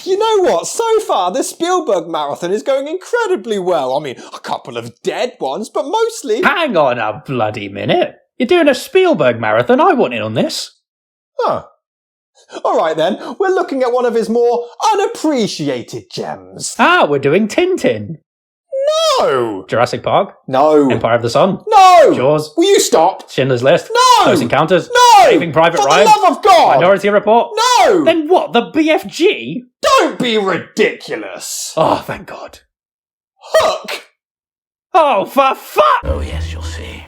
You know what? So far, the Spielberg marathon is going incredibly well. I mean, a couple of dead ones, but mostly... Hang on a bloody minute. You're doing a Spielberg marathon? I want in on this. Huh. Alright then, we're looking at one of his more unappreciated gems. Ah, we're doing Tintin. No! Jurassic Park? No! Empire of the Sun? No! Jaws? Will you stop? Schindler's List? No! Close Encounters? No! Saving Private Ryan? For the love of God! Minority Report? No! Then what, the BFG? Don't be ridiculous! Oh, thank God. Hook! Oh, for fuck! Oh yes, you'll see.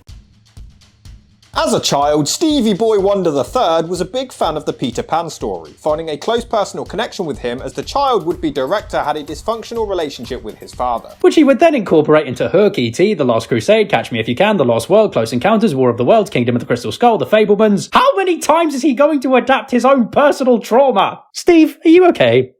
As a child, Stevie Boy Wonder III was a big fan of the Peter Pan story, finding a close personal connection with him as the child would-be director had a dysfunctional relationship with his father. Which he would then incorporate into Hook, E.T., The Last Crusade, Catch Me If You Can, The Lost World, Close Encounters, War of the Worlds, Kingdom of the Crystal Skull, The Fabelmans. How many times is he going to adapt his own personal trauma? Steve, are you okay?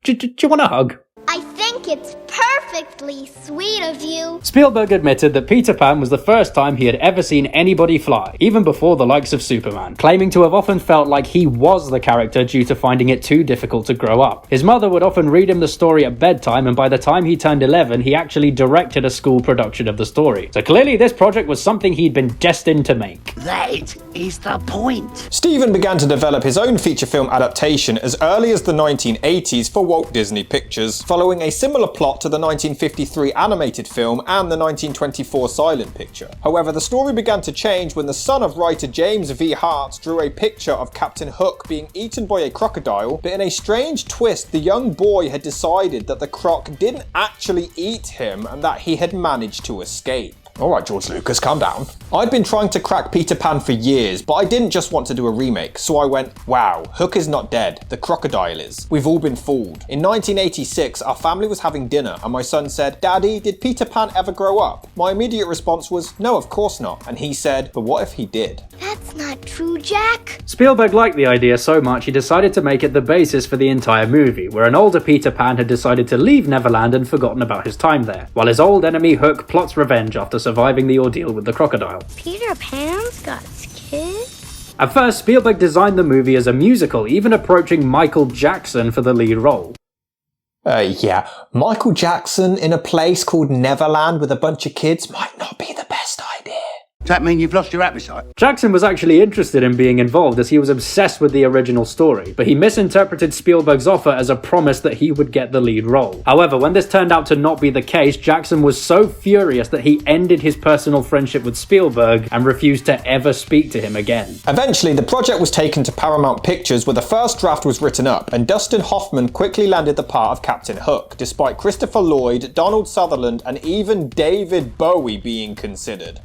Do you want a hug? I think it's perfectly sweet of you. Spielberg admitted that Peter Pan was the first time he had ever seen anybody fly, even before the likes of Superman, claiming to have often felt like he was the character due to finding it too difficult to grow up. His mother would often read him the story at bedtime, and by the time he turned 11, he actually directed a school production of the story. So clearly this project was something he'd been destined to make. That is the point. Steven began to develop his own feature film adaptation as early as the 1980s for Walt Disney Pictures, following a similar plot to the 1953 animated film and the 1924 silent picture. However, the story began to change when the son of writer James V. Hart drew a picture of Captain Hook being eaten by a crocodile, but in a strange twist, the young boy had decided that the croc didn't actually eat him and that he had managed to escape. Alright, George Lucas, calm down. I'd been trying to crack Peter Pan for years, but I didn't just want to do a remake, so I went, wow, Hook is not dead, the crocodile is. We've all been fooled. In 1986, our family was having dinner, and my son said, Daddy, did Peter Pan ever grow up? My immediate response was, no, of course not. And he said, but what if he did? That's not true, Jack. Spielberg liked the idea so much he decided to make it the basis for the entire movie, where an older Peter Pan had decided to leave Neverland and forgotten about his time there, while his old enemy Hook plots revenge after surviving the ordeal with the crocodile. Peter Pan's got kids? At first, Spielberg designed the movie as a musical, even approaching Michael Jackson for the lead role. Yeah, Michael Jackson in a place called Neverland with a bunch of kids might not be the best idea. Does that mean you've lost your appetite? Jackson was actually interested in being involved as he was obsessed with the original story, but he misinterpreted Spielberg's offer as a promise that he would get the lead role. However, when this turned out to not be the case, Jackson was so furious that he ended his personal friendship with Spielberg and refused to ever speak to him again. Eventually, the project was taken to Paramount Pictures where the first draft was written up, and Dustin Hoffman quickly landed the part of Captain Hook, despite Christopher Lloyd, Donald Sutherland, and even David Bowie being considered.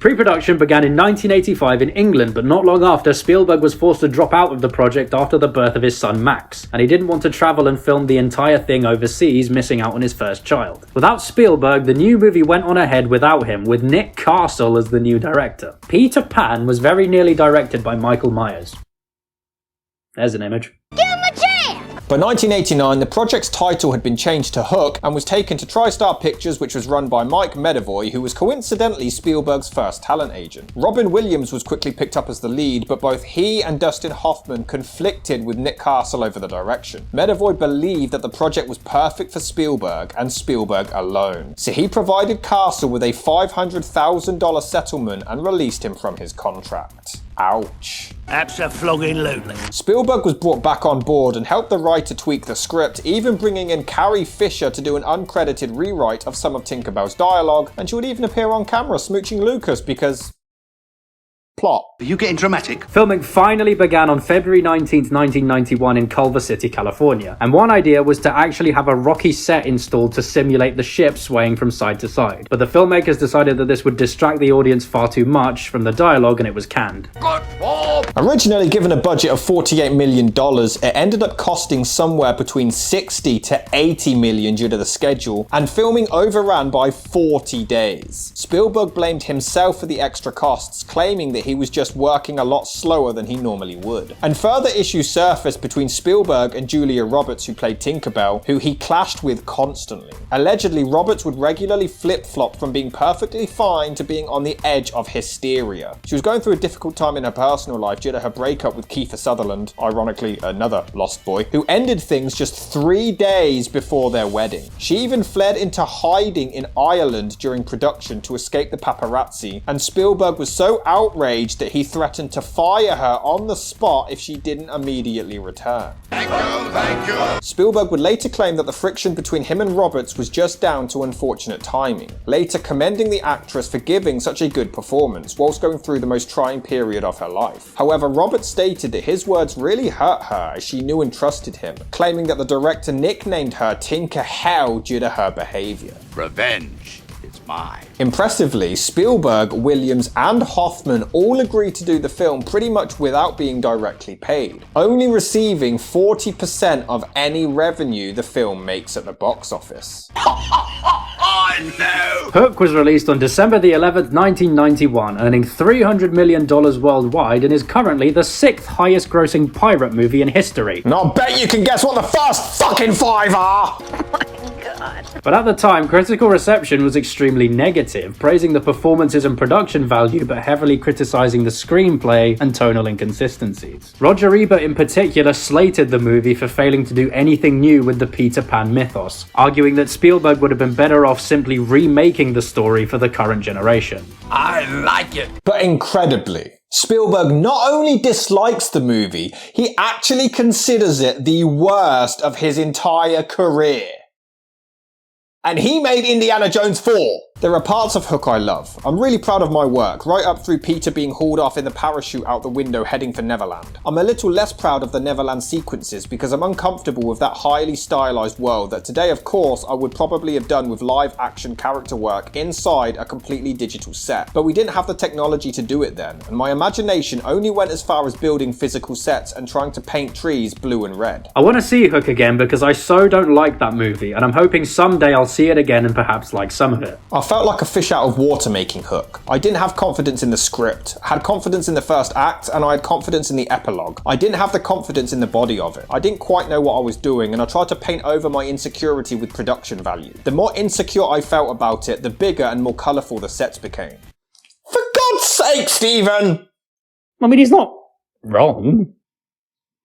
Pre-production began in 1985 in England, but not long after, Spielberg was forced to drop out of the project after the birth of his son Max, and he didn't want to travel and film the entire thing overseas, missing out on his first child. Without Spielberg, the new movie went on ahead without him, with Nick Castle as the new director. Peter Pan was very nearly directed by Michael Myers. There's an image. Give him a chance! By 1989, the project's title had been changed to Hook and was taken to TriStar Pictures, which was run by Mike Medavoy, who was coincidentally Spielberg's first talent agent. Robin Williams was quickly picked up as the lead, but both he and Dustin Hoffman conflicted with Nick Castle over the direction. Medavoy believed that the project was perfect for Spielberg and Spielberg alone, so he provided Castle with a $500,000 settlement and released him from his contract. Ouch. Abso-flogging-lutely. Spielberg was brought back on board and helped the writer tweak the script, even bringing in Carrie Fisher to do an uncredited rewrite of some of Tinkerbell's dialogue, and she would even appear on camera smooching Lucas because... plot. Are you getting dramatic? Filming finally began on February 19th, 1991 in Culver City, California, and one idea was to actually have a rocky set installed to simulate the ship swaying from side to side. But the filmmakers decided that this would distract the audience far too much from the dialogue, and it was canned. Originally given a budget of $48 million, it ended up costing somewhere between 60 to 80 million due to the schedule, and filming overran by 40 days. Spielberg blamed himself for the extra costs, claiming that he was just working a lot slower than he normally would. And further issues surfaced between Spielberg and Julia Roberts, who played Tinkerbell, who he clashed with constantly. Allegedly, Roberts would regularly flip-flop from being perfectly fine to being on the edge of hysteria. She was going through a difficult time in her personal life due to her breakup with Kiefer Sutherland, ironically another Lost Boy, who ended things just 3 days before their wedding. She even fled into hiding in Ireland during production to escape the paparazzi, and Spielberg was so outraged that he threatened to fire her on the spot if she didn't immediately return. Thank you. Spielberg would later claim that the friction between him and Roberts was just down to unfortunate timing, later commending the actress for giving such a good performance whilst going through the most trying period of her life. However, Roberts stated that his words really hurt her as she knew and trusted him, claiming that the director nicknamed her Tinker Hell due to her behaviour. Revenge is mine. Impressively, Spielberg, Williams and Hoffman all agreed to do the film pretty much without being directly paid, only receiving 40% of any revenue the film makes at the box office. Oh no! Hook was released on December the 11th, 1991, earning $300 million worldwide and is currently the 6th highest grossing pirate movie in history. And I'll bet you can guess what the first fucking 5 are! But at the time, critical reception was extremely negative, praising the performances and production value but heavily criticizing the screenplay and tonal inconsistencies. Roger Ebert in particular slated the movie for failing to do anything new with the Peter Pan mythos, arguing that Spielberg would have been better off simply remaking the story for the current generation. I like it. But incredibly, Spielberg not only dislikes the movie, he actually considers it the worst of his entire career. And he made Indiana Jones 4. There are parts of Hook I love. I'm really proud of my work, right up through Peter being hauled off in the parachute out the window heading for Neverland. I'm a little less proud of the Neverland sequences because I'm uncomfortable with that highly stylized world that today, of course, I would probably have done with live action character work inside a completely digital set. But we didn't have the technology to do it then, and my imagination only went as far as building physical sets and trying to paint trees blue and red. I want to see Hook again because I so don't like that movie, and I'm hoping someday I'll see it again and perhaps like some of it. I felt like a fish out of water making Hook. I didn't have confidence in the script, I had confidence in the first act, and I had confidence in the epilogue. I didn't have the confidence in the body of it. I didn't quite know what I was doing, and I tried to paint over my insecurity with production value. The more insecure I felt about it, the bigger and more colourful the sets became. For God's sake, Stephen! I mean, he's not wrong.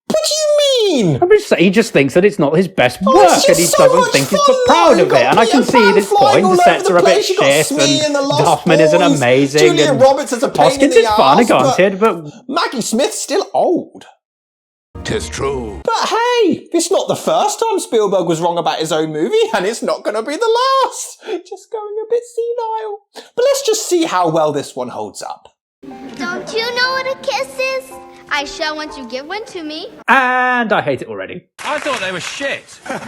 What do you mean? I'm just saying, he just thinks that it's not his best work it's and he just so doesn't much think he's fun, proud though. of it. And I can see this point, the sets are a bit shit and Hoffman isn't amazing Julia and Roberts is a pain Hoskins in is the fun, arse, granted, but Maggie Smith's still old. 'Tis true. But hey, it's not the first time Spielberg was wrong about his own movie, and it's not going to be the last. Just going a bit senile. But let's just see how well this one holds up. Don't you know what a kiss is? I shall once you give one to me. and I hate it already. I thought they were shit. Really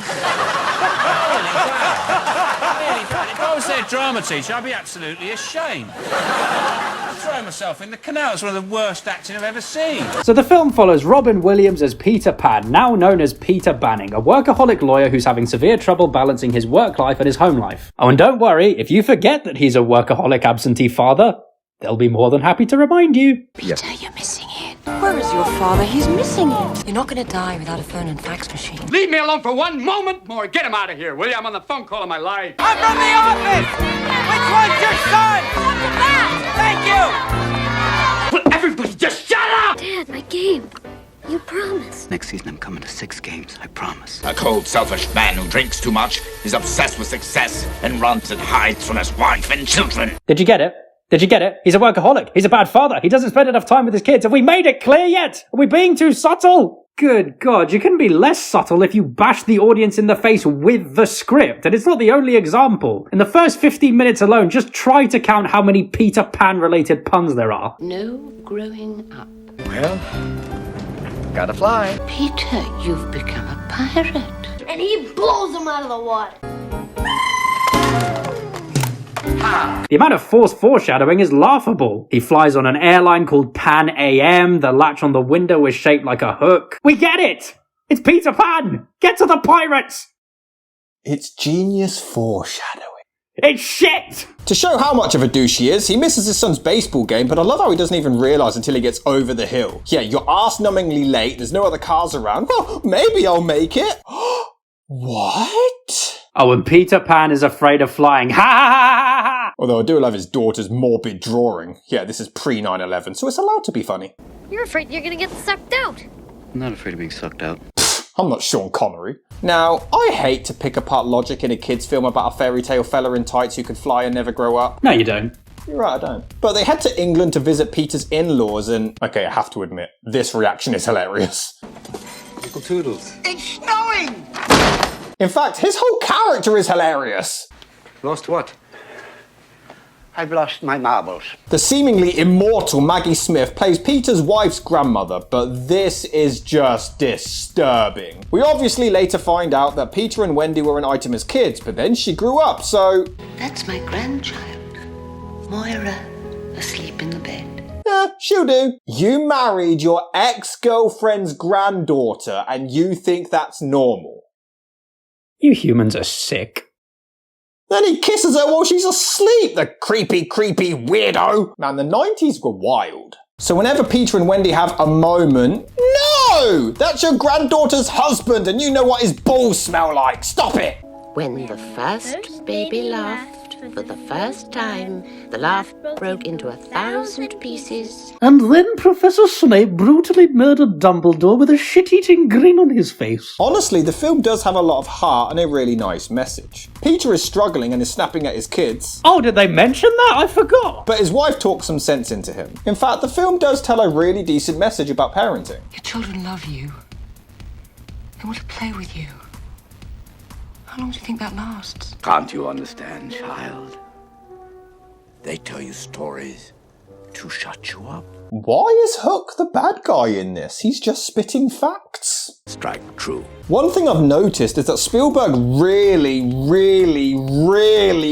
bad. If I was their drama teacher, I'd be absolutely ashamed. I'd throw myself in the canal. It's one of the worst acting I've ever seen. So the film follows Robin Williams as Peter Pan, now known as Peter Banning, a workaholic lawyer who's having severe trouble balancing his work life and his home life. Oh, and don't worry, if you forget that he's a workaholic absentee father, they'll be more than happy to remind you. Peter, you're missing it. Where is your father? He's missing it. You're not going to die without a phone and fax machine. Leave me alone for one moment more. Get him out of here, will you? I'm on the phone call of my life. I'm from the office! Which one's your son? Welcome back! Thank you! Will everybody just shut up? Dad, my game. You promised. Next season, I'm coming to 6 games, I promise. A cold, selfish man who drinks too much, is obsessed with success, and runs and hides from his wife and children. Did you get it? Did you get it? He's a workaholic. He's a bad father. He doesn't spend enough time with his kids. Have we made it clear yet? Are we being too subtle? Good God, you couldn't be less subtle if you bash the audience in the face with the script. And it's not the only example. In the first 15 minutes alone, just try to count how many Peter Pan-related puns there are. No growing up. Well, gotta fly. Peter, you've become a pirate. And he blows him out of the water. The amount of forced foreshadowing is laughable. He flies on an airline called Pan AM, the latch on the window is shaped like a hook. We get it! It's Peter Pan! Get to the pirates! It's genius foreshadowing. It's shit! To show how much of a douche he is, he misses his son's baseball game, but I love how he doesn't even realise until he gets over the hill. Yeah, you're arse-numbingly late, there's no other cars around. Well, maybe I'll make it. What? Oh, and Peter Pan is afraid of flying. Ha ha ha ha ha! Although I do love his daughter's morbid drawing. Yeah, this is pre-9/11, so it's allowed to be funny. You're afraid you're gonna get sucked out. I'm not afraid of being sucked out. I'm not Sean Connery. Now, I hate to pick apart logic in a kid's film about a fairy tale fella in tights who could fly and never grow up. No, you don't. You're right, I don't. But they head to England to visit Peter's in-laws and... Okay, I have to admit, this reaction is hilarious. Uncle Toodles. It's snowing! In fact, his whole character is hilarious. Lost what? I've lost my marbles. The seemingly immortal Maggie Smith plays Peter's wife's grandmother, but this is just disturbing. We obviously later find out that Peter and Wendy were an item as kids, but then she grew up, so... That's my grandchild, Moira, asleep in the bed. She'll do. You married your ex-girlfriend's granddaughter and you think that's normal. You humans are sick. Then he kisses her while she's asleep, the creepy weirdo. Man, the 90s were wild. So whenever Peter and Wendy have a moment, no! That's your granddaughter's husband and you know what his balls smell like. Stop it! When the first baby laughed for the first time, the laugh broke into 1,000 pieces. And then Professor Snape brutally murdered Dumbledore with a shit-eating grin on his face. Honestly, the film does have a lot of heart and a really nice message. Peter is struggling and is snapping at his kids. Oh, did they mention that? I forgot. But his wife talks some sense into him. In fact, the film does tell a really decent message about parenting. Your children love you. They want to play with you. How long do you think that lasts? Can't you understand, child? They tell you stories to shut you up. Why is Hook the bad guy in this? He's just spitting facts. Strike true. One thing I've noticed is that Spielberg really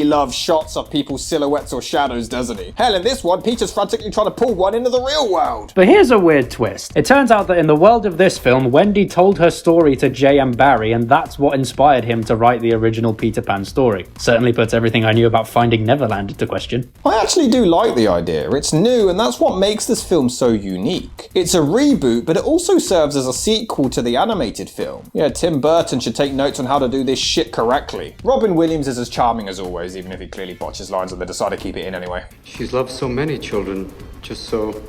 loves shots of people's silhouettes or shadows, doesn't he? Hell, in this one, Peter's frantically trying to pull one into the real world. But here's a weird twist. It turns out that in the world of this film, Wendy told her story to J.M. Barrie, and that's what inspired him to write the original Peter Pan story. Certainly puts everything I knew about Finding Neverland into question. I actually do like the idea. It's new, and that's what makes this film so unique. It's a reboot, but it also serves as a sequel to the animated film. Yeah, Tim Burton should take notes on how to do this shit correctly. Robin Williams is as charming as always, even if he clearly botches lines and they decide to keep it in anyway. She's loved so many children, just so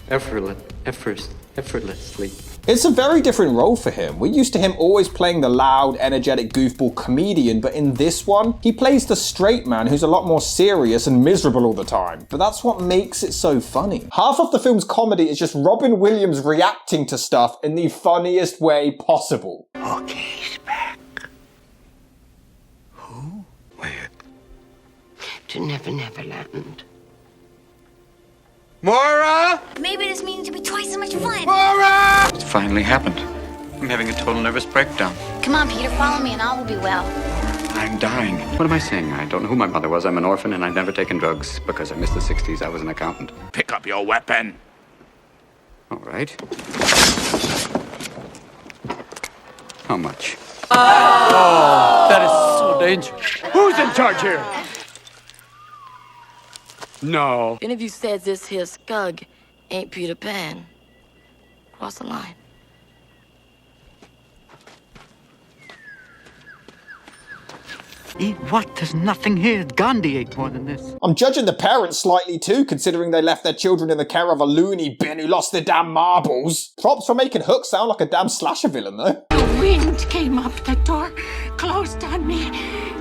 effortlessly. It's a very different role for him. We're used to him always playing the loud, energetic goofball comedian, but in this one, he plays the straight man who's a lot more serious and miserable all the time. But that's what makes it so funny. Half of the film's comedy is just Robin Williams reacting to stuff in the funniest way possible. Okay, he's back. Who? Where? To Never Neverland. Moira! Maybe this means to be twice so much fun. Moira! It's finally happened. I'm having a total nervous breakdown. Come on, Peter, follow me and all will be well. I'm dying. What am I saying? I don't know who my mother was. I'm an orphan and I've never taken drugs because I missed the 60s. I was an accountant. Pick up your weapon. All right. How much? Oh, that is so dangerous. Who's in charge here? No. If any of you says this here skug ain't Peter Pan, cross the line. Eat what? There's nothing here. Gandhi ate more than this. I'm judging the parents slightly too, considering they left their children in the care of a loony bin who lost their damn marbles. Props for making Hook sound like a damn slasher villain though. The wind came up, the door closed on me,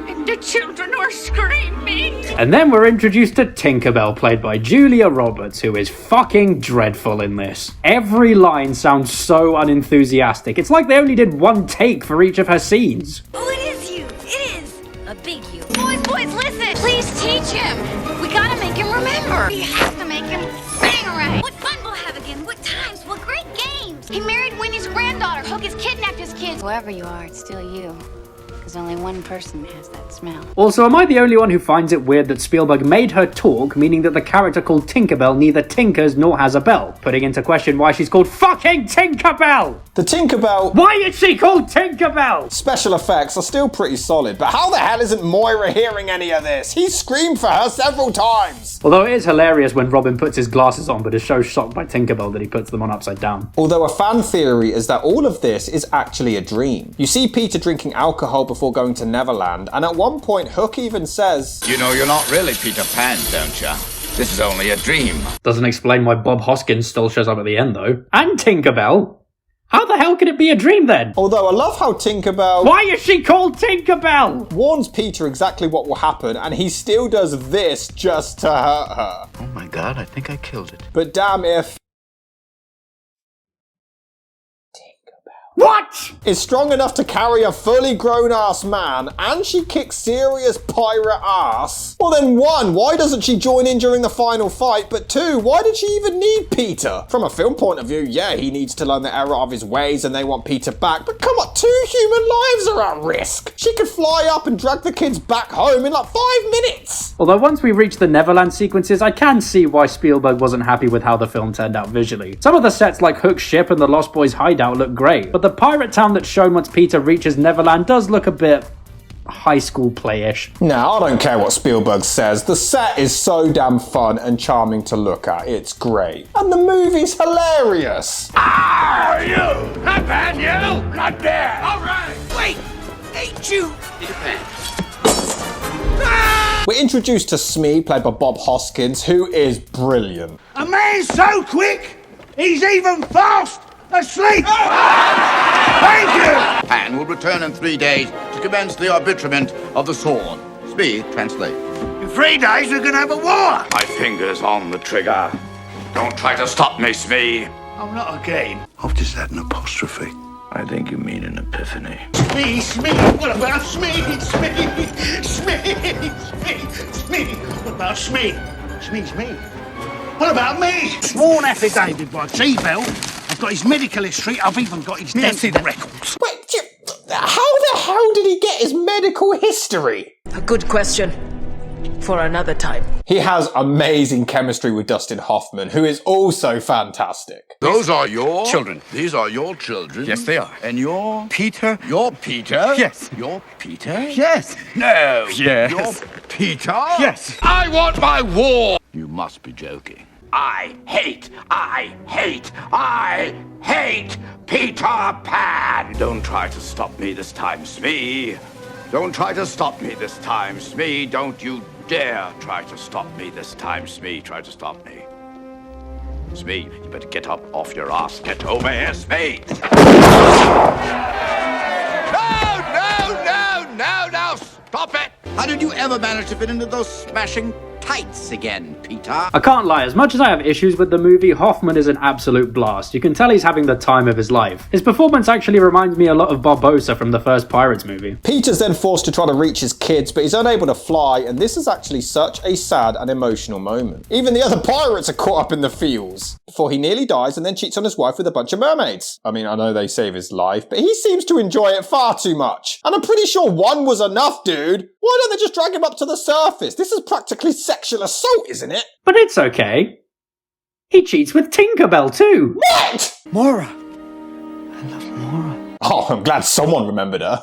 and the children were screaming. And then we're introduced to Tinkerbell, played by Julia Roberts, who is fucking dreadful in this. Every line sounds so unenthusiastic. It's like they only did one take for each of her scenes. Oh, it is you. It is a big you. Boys, listen. Please teach him. We gotta make him remember. We have to make him sing right. What fun we'll have again. What times. What great games. He married Winnie's granddaughter. Hook has kidnapped his kids. Whoever you are, it's still you. Because only one person has that smell. Also, am I the only one who finds it weird that Spielberg made her talk, meaning that the character called Tinkerbell neither tinkers nor has a bell? Putting into question why she's called fucking Tinkerbell! The Tinkerbell... Why is she called Tinkerbell? Special effects are still pretty solid, but how the hell isn't Moira hearing any of this? He screamed for her several times! Although it is hilarious when Robin puts his glasses on but is so shocked by Tinkerbell that he puts them on upside down. Although a fan theory is that all of this is actually a dream. You see Peter drinking alcohol before going to Neverland, and at one point Hook even says, You know you're not really Peter Pan, don't you? This is only a dream. Doesn't explain why Bob Hoskins still shows up at the end though. And Tinkerbell. How the hell could it be a dream then? Although I love how Tinkerbell... Why is she called Tinkerbell? ...warns Peter exactly what will happen, and he still does this just to hurt her. Oh my god, I think I killed it. But damn if... What? Is strong enough to carry a fully grown-ass man, and she kicks serious pirate ass. Well then, 1, why doesn't she join in during the final fight? But 2, why did she even need Peter? From a film point of view, yeah, he needs to learn the error of his ways and they want Peter back, but come on, 2 human lives are at risk. She could fly up and drag the kids back home in like 5 minutes. Although once we reach the Neverland sequences, I can see why Spielberg wasn't happy with how the film turned out visually. Some of the sets like Hook's ship and the Lost Boys hideout look great, but the pirate town that's shown once Peter reaches Neverland does look a bit high school play-ish. Nah, I don't care what Spielberg says. The set is so damn fun and charming to look at. It's great. And the movie's hilarious. Ah, you! Not bad, you! Not bad! All right! Wait! Ain't you? We're introduced to Smee, played by Bob Hoskins, who is brilliant. A man so quick, he's even fast asleep! Thank you! Pan will return in 3 days to commence the arbitrament of the sword. Smee, translate. In 3 days, we're gonna have a war! My finger's on the trigger. Don't try to stop me, Smee. Oh, not again. I've just had an apostrophe. I think you mean an epiphany. Smee! What about Smee? Smee! What about Smee? Smee's me. What about me? Sworn affidavit by T-Bell. I've got his medical history. I've even got his dental records. Wait, how the hell did he get his medical history? A good question. For another time. He has amazing chemistry with Dustin Hoffman, who is also fantastic. Those are your children. These are your children. Yes, they are. And you're Peter? You're Peter? Yes. You're Peter? Yes. No. Yes. You're Peter? Yes. I want my war! You must be joking. I hate Peter Pan! Don't try to stop me this time, Smee. Don't try to stop me this time, Smee. Don't you dare try to stop me this time, Smee. Try to stop me. Smee, you better get up off your ass. Get over here, Smee. No, stop it. How did you ever manage to fit into those smashing tights again, Peter? I can't lie, as much as I have issues with the movie, Hoffman is an absolute blast. You can tell he's having the time of his life. His performance actually reminds me a lot of Barbossa from the first Pirates movie. Peter's then forced to try to reach his kids, but he's unable to fly, and this is actually such a sad and emotional moment. Even the other pirates are caught up in the feels, before he nearly dies and then cheats on his wife with a bunch of mermaids. I mean, I know they save his life, but he seems to enjoy it far too much. And I'm pretty sure 1 was enough, dude. Why don't they just drag him up to the surface? This is practically sexual assault, isn't it? But it's okay. He cheats with Tinkerbell too. What? Moira. I love Moira. Oh, I'm glad someone remembered her.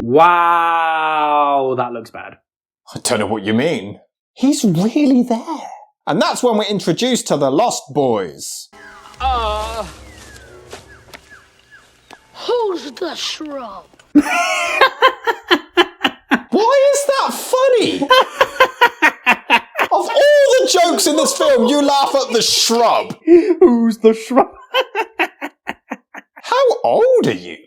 Wow, that looks bad. I don't know what you mean. He's really there. And that's when we're introduced to the Lost Boys. Who's the shrub? Why is that funny? Of all the jokes in this film, you laugh at the shrub. Who's the shrub? How old are you?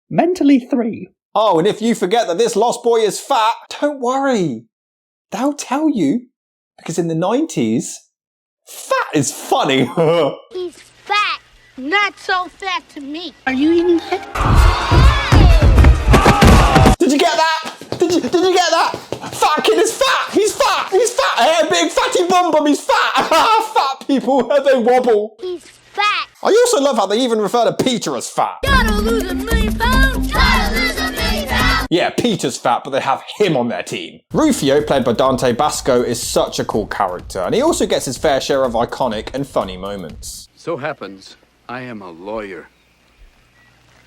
Mentally 3. Oh, and if you forget that this Lost Boy is fat, don't worry. They'll tell you. Because in the 90s, fat is funny. He's fat. Not so fat to me. Are you eating that? Did you get that? Did you get that? Fat kid is fat. He's fat. He's fat. Hey, big fatty bum bum. He's fat. Fat people, they wobble. He's fat. I also love how they even refer to Peter as fat. Gotta lose a million pounds! Gotta lose a million pounds! Yeah, Peter's fat, but they have him on their team. Rufio, played by Dante Basco, is such a cool character, and he also gets his fair share of iconic and funny moments. So happens, I am a lawyer.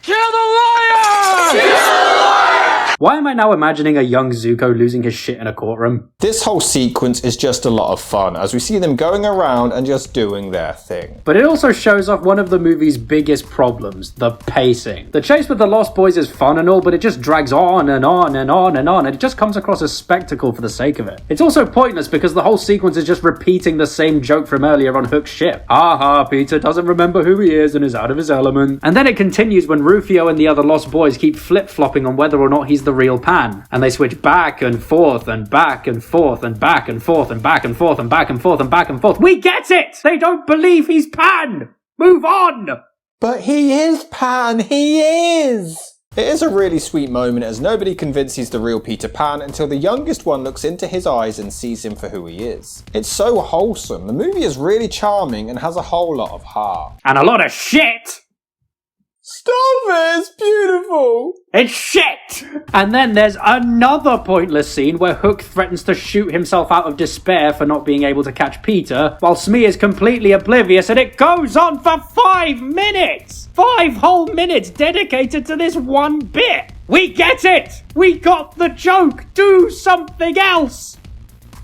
Kill the lawyer! Kill the lawyer! Why am I now imagining a young Zuko losing his shit in a courtroom? This whole sequence is just a lot of fun, as we see them going around and just doing their thing. But it also shows off one of the movie's biggest problems, the pacing. The chase with the Lost Boys is fun and all, but it just drags on and on and on and on, and it just comes across as spectacle for the sake of it. It's also pointless because the whole sequence is just repeating the same joke from earlier on Hook's ship. Aha, Peter doesn't remember who he is and is out of his element. And then it continues when Rufio and the other Lost Boys keep flip-flopping on whether or not he's the real Pan, and they switch back and forth and back and forth and back and forth and back and forth and back and forth and back and forth. We get it! They don't believe he's Pan! Move on! But he is Pan, he is! It is a really sweet moment as nobody convinces he's the real Peter Pan until the youngest one looks into his eyes and sees him for who he is. It's so wholesome. The movie is really charming and has a whole lot of heart. And a lot of shit! Stop it, it's beautiful! It's shit! And then there's another pointless scene where Hook threatens to shoot himself out of despair for not being able to catch Peter, while Smee is completely oblivious, and it goes on for 5 minutes! 5 whole minutes dedicated to this one bit! We get it! We got the joke! Do something else!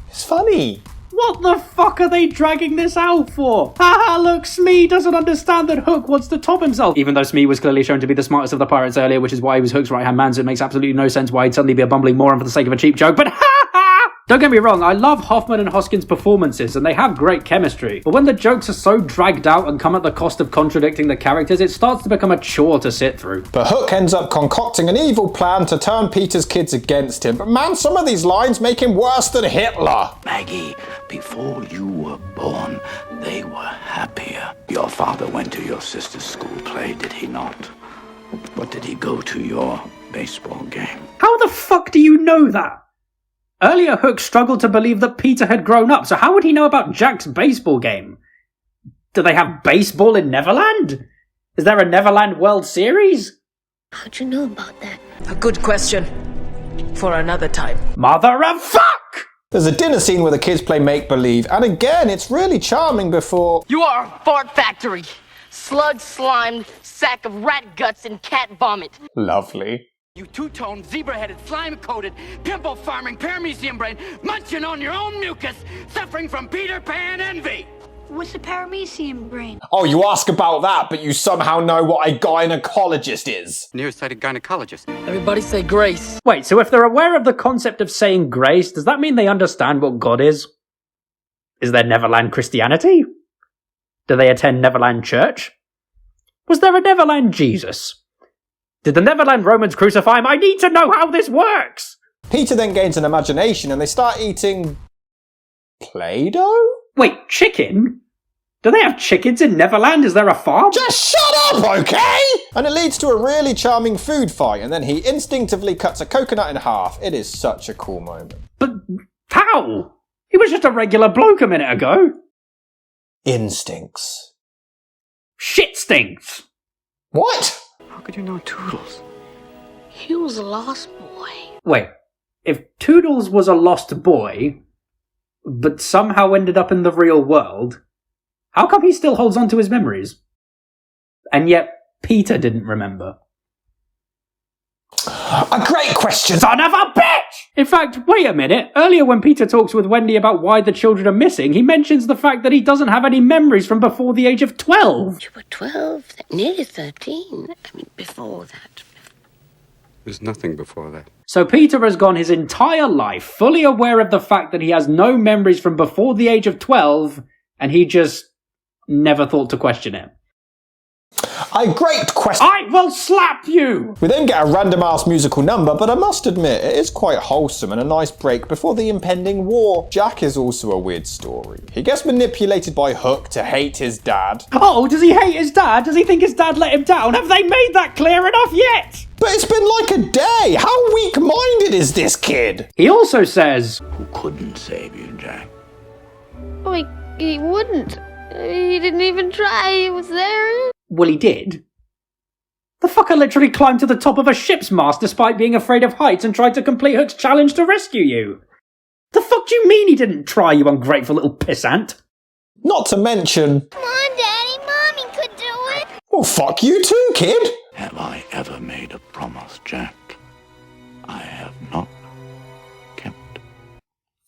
It's funny. What the fuck are they dragging this out for? Haha, look, Smee doesn't understand that Hook wants to top himself. Even though Smee was clearly shown to be the smartest of the pirates earlier, which is why he was Hook's right-hand man, so it makes absolutely no sense why he'd suddenly be a bumbling moron for the sake of a cheap joke, but don't get me wrong, I love Hoffman and Hoskins' performances, and they have great chemistry. But when the jokes are so dragged out and come at the cost of contradicting the characters, it starts to become a chore to sit through. But Hook ends up concocting an evil plan to turn Peter's kids against him. But man, some of these lines make him worse than Hitler. Maggie, before you were born, they were happier. Your father went to your sister's school play, did he not? But did he go to your baseball game? How the fuck do you know that? Earlier, Hook struggled to believe that Peter had grown up, so how would he know about Jack's baseball game? Do they have baseball in Neverland? Is there a Neverland World Series? How'd you know about that? A good question. For another time. Mother of fuck! There's a dinner scene where the kids play make-believe, and again, it's really charming before... You are a fart factory. Slug slimed sack of rat guts and cat vomit. Lovely. You two-toned, zebra-headed, slime-coated, pimple-farming, paramecium brain, munching on your own mucus, suffering from Peter Pan envy! What's a paramecium brain? Oh, you ask about that, but you somehow know what a gynecologist is. Nearsighted gynecologist. Everybody say grace. Wait, so if they're aware of the concept of saying grace, does that mean they understand what God is? Is there Neverland Christianity? Do they attend Neverland Church? Was there a Neverland Jesus? Did the Neverland Romans crucify him? I need to know how this works! Peter then gains an imagination and they start eating... Play-Doh? Wait, chicken? Do they have chickens in Neverland? Is there a farm? Just shut up, okay? And it leads to a really charming food fight, and then he instinctively cuts a coconut in half. It is such a cool moment. But how? He was just a regular bloke a minute ago. Instincts. Shit stinks! What? How could you know Toodles? He was a lost boy. Wait, if Toodles was a lost boy, but somehow ended up in the real world, how come he still holds on to his memories? And yet, Peter didn't remember. A great question! Son of a bitch! In fact, wait a minute. Earlier when Peter talks with Wendy about why the children are missing, he mentions the fact that he doesn't have any memories from before the age of 12. You were 12, nearly 13. I mean, before that. There's nothing before that. So Peter has gone his entire life fully aware of the fact that he has no memories from before the age of 12, and he just never thought to question it. A great question. I will slap you! We then get a random-ass musical number, but I must admit, it is quite wholesome and a nice break before the impending war. Jack is also a weird story. He gets manipulated by Hook to hate his dad. Oh, does he hate his dad? Does he think his dad let him down? Have they made that clear enough yet? But it's been like a day. How weak-minded is this kid? He also says... Who couldn't save you, Jack? Oh, he wouldn't. He didn't even try. He was there. Well, he did. The fucker literally climbed to the top of a ship's mast despite being afraid of heights and tried to complete Hook's challenge to rescue you. The fuck do you mean he didn't try, you ungrateful little pissant? Not to mention... Come on, Daddy, Mommy could do it. Well, fuck you too, kid. Have I ever made a promise, Jack? I have not kept.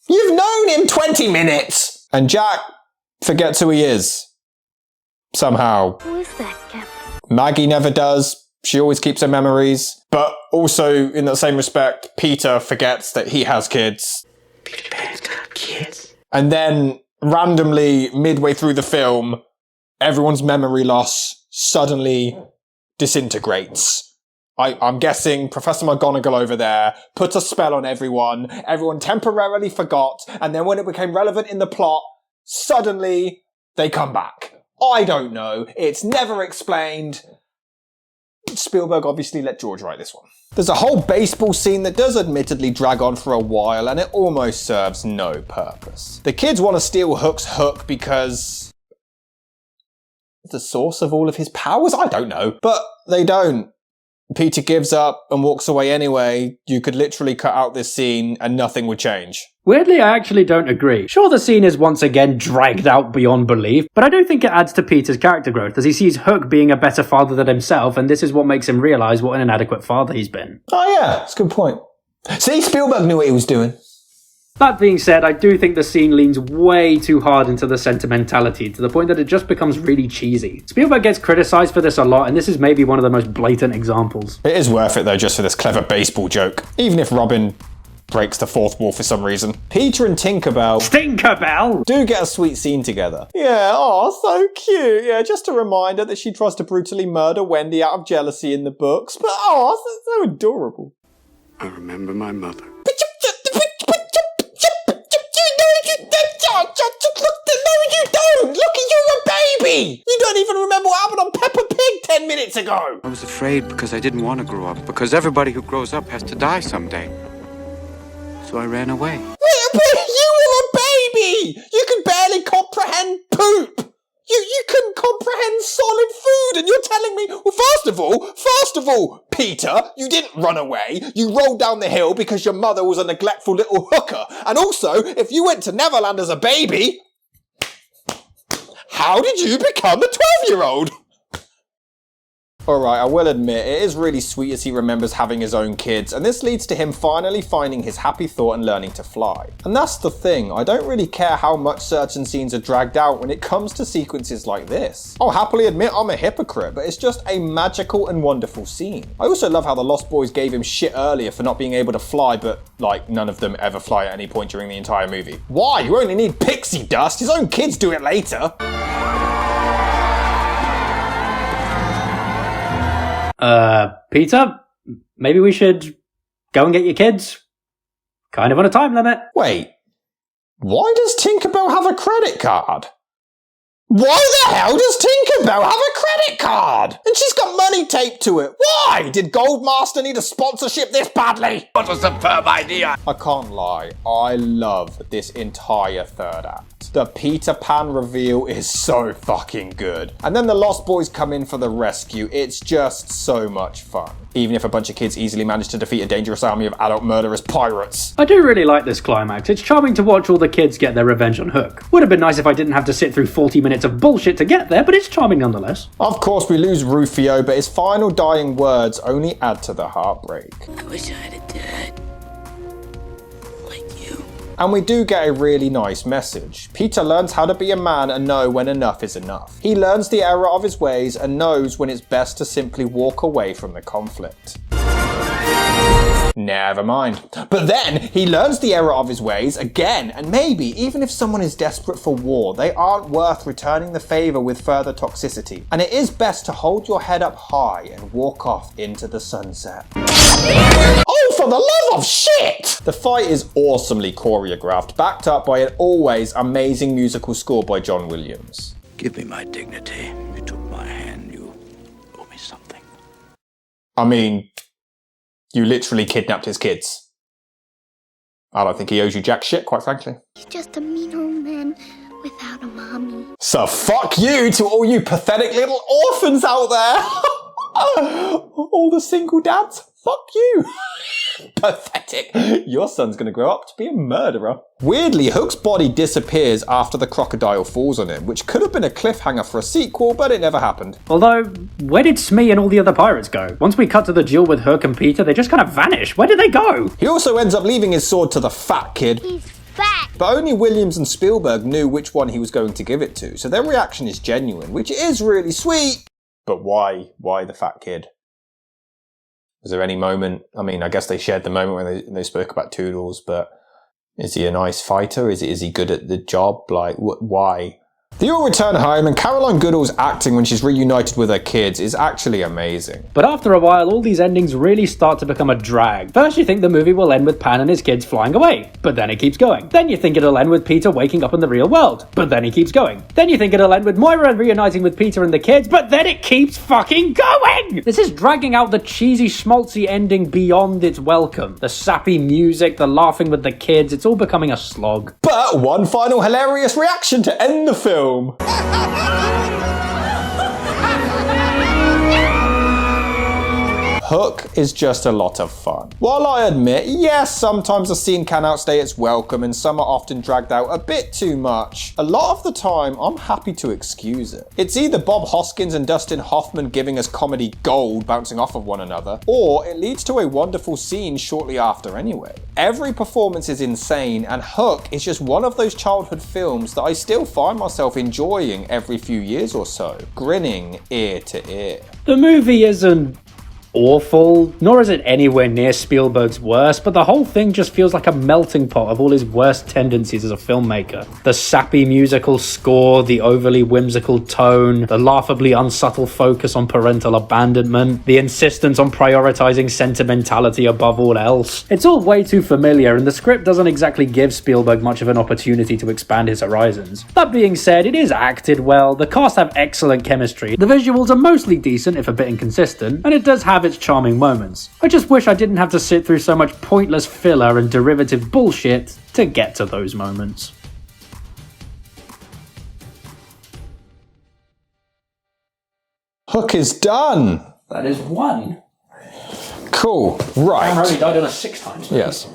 You've known him 20 minutes! And Jack forgets who he is. Somehow. Who is that, Captain? Maggie never does. She always keeps her memories. But also, in that same respect, Peter forgets that he has kids. Peter Pan's got kids. And then, randomly, midway through the film, everyone's memory loss suddenly disintegrates. I'm guessing Professor McGonagall over there put a spell on everyone. Everyone temporarily forgot. And then when it became relevant in the plot, suddenly they come back. I don't know. It's never explained. Spielberg obviously let George write this one. There's a whole baseball scene that does admittedly drag on for a while, and it almost serves no purpose. The kids want to steal Hook's hook because... the source of all of his powers? I don't know. But they don't. Peter gives up and walks away anyway. You could literally cut out this scene and nothing would change. Weirdly, I actually don't agree. Sure, the scene is once again dragged out beyond belief, but I do think it adds to Peter's character growth, as he sees Hook being a better father than himself, and this is what makes him realise what an inadequate father he's been. Oh yeah, that's a good point. See, Spielberg knew what he was doing. That being said, I do think the scene leans way too hard into the sentimentality, to the point that it just becomes really cheesy. Spielberg gets criticised for this a lot, and this is maybe one of the most blatant examples. It is worth it though, just for this clever baseball joke. Even if Robin breaks the fourth wall for some reason. Peter and Tinkerbell do get a sweet scene together. Yeah, oh, so cute. Yeah, just a reminder that she tries to brutally murder Wendy out of jealousy in the books. But oh, so adorable. I remember my mother. No, you don't! Look, you're a baby! You don't even remember what happened on Peppa Pig 10 minutes ago! I was afraid because I didn't want to grow up, because everybody who grows up has to die someday. So I ran away. But you were a baby! You could barely comprehend poop! You couldn't comprehend solid food, and you're telling me, well, first of all, Peter, you didn't run away. You rolled down the hill because your mother was a neglectful little hooker. And also, if you went to Neverland as a baby, how did you become a 12-year-old? Alright, I will admit, it is really sweet as he remembers having his own kids, and this leads to him finally finding his happy thought and learning to fly. And that's the thing, I don't really care how much certain scenes are dragged out when it comes to sequences like this. I'll happily admit I'm a hypocrite, but it's just a magical and wonderful scene. I also love how the Lost Boys gave him shit earlier for not being able to fly, but, like, none of them ever fly at any point during the entire movie. Why? You only need pixie dust, his own kids do it later. Peter, maybe we should go and get your kids? Kind of on a time limit. Wait, why does Tinkerbell have a credit card? Why the hell does Tinkerbell have a credit card? And she's got money taped to it. Why? Did Goldmaster need a sponsorship this badly? What a superb idea! I can't lie, I love this entire third act. The Peter Pan reveal is so fucking good. And then the Lost Boys come in for the rescue. It's just so much fun. Even if a bunch of kids easily manage to defeat a dangerous army of adult murderous pirates. I do really like this climax. It's charming to watch all the kids get their revenge on Hook. Would have been nice if I didn't have to sit through 40 minutes of bullshit to get there, but it's charming nonetheless. Of course we lose Rufio, but his final dying words only add to the heartbreak. I wish I had a dad. And we do get a really nice message. Peter learns how to be a man and know when enough is enough. He learns the error of his ways and knows when it's best to simply walk away from the conflict. Never mind. But then he learns the error of his ways again, and maybe even if someone is desperate for war, they aren't worth returning the favor with further toxicity. And it is best to hold your head up high and walk off into the sunset. Oh, for the love of shit! The fight is awesomely choreographed, backed up by an always amazing musical score by John Williams. Give me my dignity. You took my hand. You owe me something. I mean, you literally kidnapped his kids. I don't think he owes you jack shit, quite frankly. He's just a mean old man without a mommy. So fuck you to all you pathetic little orphans out there. All the single dads, fuck you. Pathetic. Your son's gonna grow up to be a murderer. Weirdly, Hook's body disappears after the crocodile falls on him, which could have been a cliffhanger for a sequel, but it never happened. Although, where did Smee and all the other pirates go? Once we cut to the duel with Hook and Peter, they just kind of vanish. Where did they go? He also ends up leaving his sword to the fat kid. He's fat. But only Williams and Spielberg knew which one he was going to give it to, so their reaction is genuine, which is really sweet. But why? Why the fat kid? Was there any moment, I mean, I guess they shared the moment when they spoke about Toodles, but is he a nice fighter? Is he good at the job? Like, why? They all return home, and Caroline Goodall's acting when she's reunited with her kids is actually amazing. But after a while, all these endings really start to become a drag. First you think the movie will end with Pan and his kids flying away, but then it keeps going. Then you think it'll end with Peter waking up in the real world, but then he keeps going. Then you think it'll end with Moira reuniting with Peter and the kids, but then it keeps fucking going! This is dragging out the cheesy schmaltzy ending beyond its welcome. The sappy music, the laughing with the kids, it's all becoming a slog. But one final hilarious reaction to end the film. Hook is just a lot of fun. While I admit, yes, sometimes a scene can outstay its welcome and some are often dragged out a bit too much, a lot of the time I'm happy to excuse it. It's either Bob Hoskins and Dustin Hoffman giving us comedy gold bouncing off of one another, or it leads to a wonderful scene shortly after anyway. Every performance is insane, and Hook is just one of those childhood films that I still find myself enjoying every few years or so, grinning ear to ear. The movie isn't awful, nor is it anywhere near Spielberg's worst, but the whole thing just feels like a melting pot of all his worst tendencies as a filmmaker. The sappy musical score, the overly whimsical tone, the laughably unsubtle focus on parental abandonment, the insistence on prioritizing sentimentality above all else. It's all way too familiar, and the script doesn't exactly give Spielberg much of an opportunity to expand his horizons. That being said, it is acted well, the cast have excellent chemistry, the visuals are mostly decent if a bit inconsistent, and it does have its charming moments. I just wish I didn't have to sit through so much pointless filler and derivative bullshit to get to those moments. Hook is done! That is one. Cool, right. Cameron only died on us 6 times. Yes.